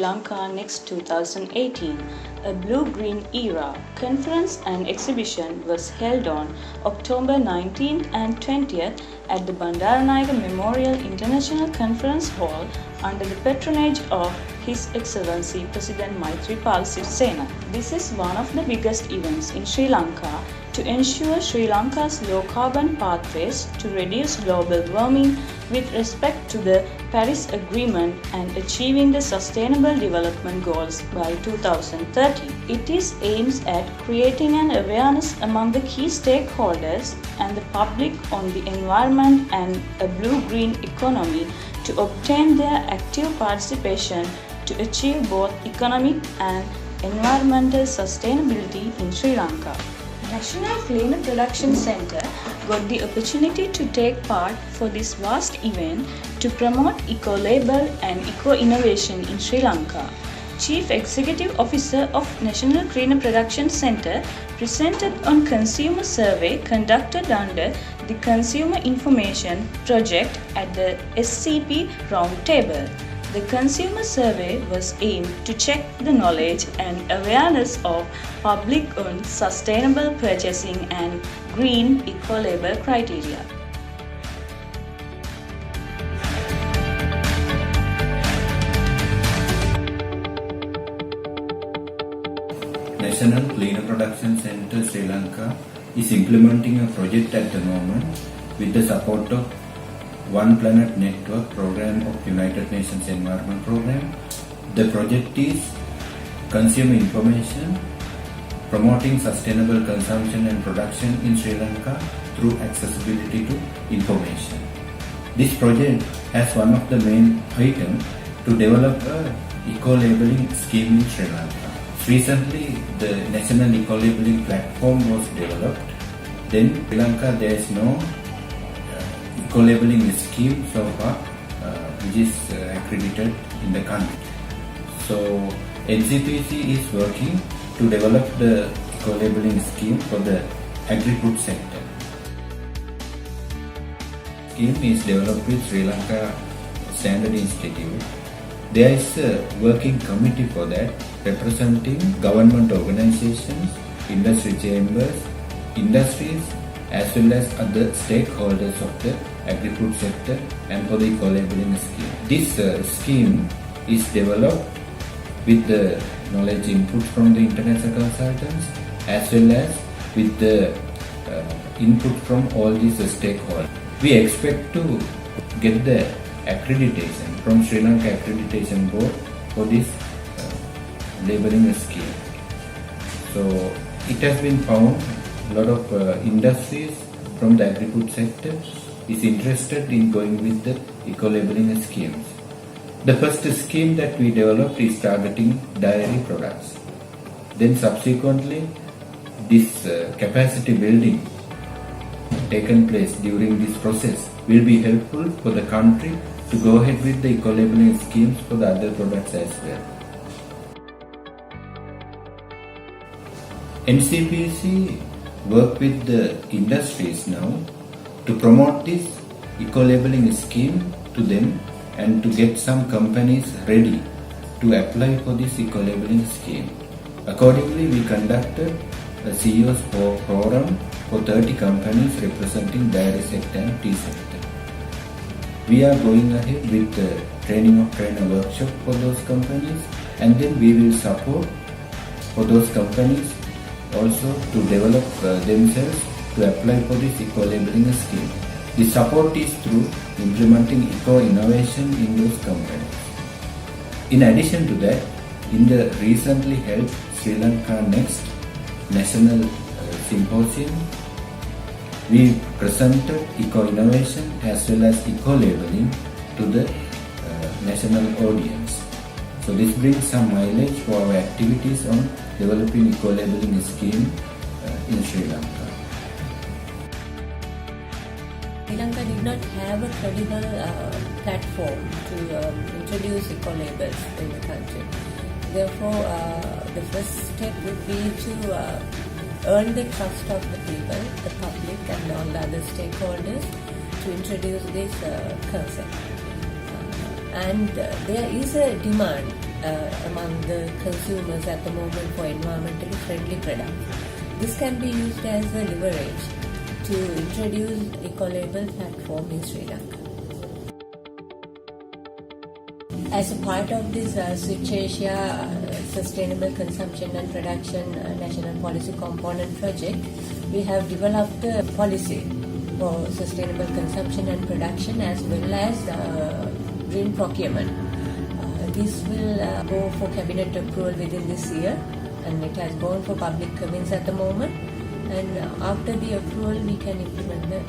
Lanka Next 2018, a Blue-Green Era conference and exhibition was held on October 19th and 20th at the Bandaranaike Memorial International Conference Hall under the patronage of His Excellency President Maithripala Sirisena. This is one of the biggest events in Sri Lanka to ensure Sri Lanka's low-carbon pathways to reduce global warming with respect to the Paris Agreement and achieving the Sustainable Development Goals by 2030. It is aims at creating an awareness among the key stakeholders and the public on the environment and a blue-green economy to obtain their active participation to achieve both economic and environmental sustainability in Sri Lanka. National Cleaner Production Centre got the opportunity to take part for this vast event to promote Ecolabel and eco-innovation in Sri Lanka. Chief Executive Officer of National Cleaner Production Centre presented on consumer survey conducted under the Consumer Information Project at the SCP Roundtable. The consumer survey was aimed to check the knowledge and awareness of public on sustainable purchasing and green eco-label criteria. National Cleaner Production Centre Sri Lanka is implementing a project at the moment with the support of One Planet Network program of United Nations Environment Program. The project is consumer information, promoting sustainable consumption and production in Sri Lanka through accessibility to information. This project has one of the main items to develop a eco-labeling scheme in Sri Lanka. Recently, the National Eco-Labeling Platform was developed. Then, Sri Lanka there is no eco-labeling scheme so far which is accredited in the country. So NCPC is working to develop the eco-labeling scheme for the agri-food sector. Scheme is developed with Sri Lanka Standard Institute. There is a working committee for that representing government organizations, industry chambers, industries as well as other stakeholders of the agri-food sector and for the eco-labeling scheme. This scheme is developed with the knowledge input from the international consultants as well as with the input from all these stakeholders. We expect to get the accreditation from Sri Lanka Accreditation Board for this labeling scheme. So it has been found a lot of industries from the agri-food sector is interested in going with the eco-labeling schemes. The first scheme that we developed is targeting dairy products. Then subsequently, this capacity building taken place during this process will be helpful for the country to go ahead with the eco-labeling schemes for the other products as well. NCPC work with the industries now to promote this eco-labeling scheme to them and to get some companies ready to apply for this eco-labeling scheme. Accordingly, we conducted a CEO's forum for 30 companies representing dairy sector and tea sector. We are going ahead with the training of trainer workshop for those companies, and then we will support for those companies also to develop themselves to apply for this eco-labeling scheme. The support is through implementing eco-innovation in those companies. In addition to that, in the recently held Sri Lanka Next National Symposium, we presented eco-innovation as well as eco-labeling to the national audience. So this brings some mileage for our activities on developing eco-labeling scheme in Sri Lanka. Sri Lanka did not have a credible platform to introduce eco-labels in the country. Therefore, the first step would be to earn the trust of the people, the public and all the other stakeholders to introduce this concept. And there is a demand among the consumers at the moment for environmentally friendly products. This can be used as a leverage to introduce Ecolabel platform in Sri Lanka. As a part of this Switch Asia Sustainable Consumption and Production National Policy Component project, we have developed a policy for sustainable consumption and production as well as green procurement. This will go for cabinet approval within this year, and it has gone for public comments at the moment, and after the approval we can implement the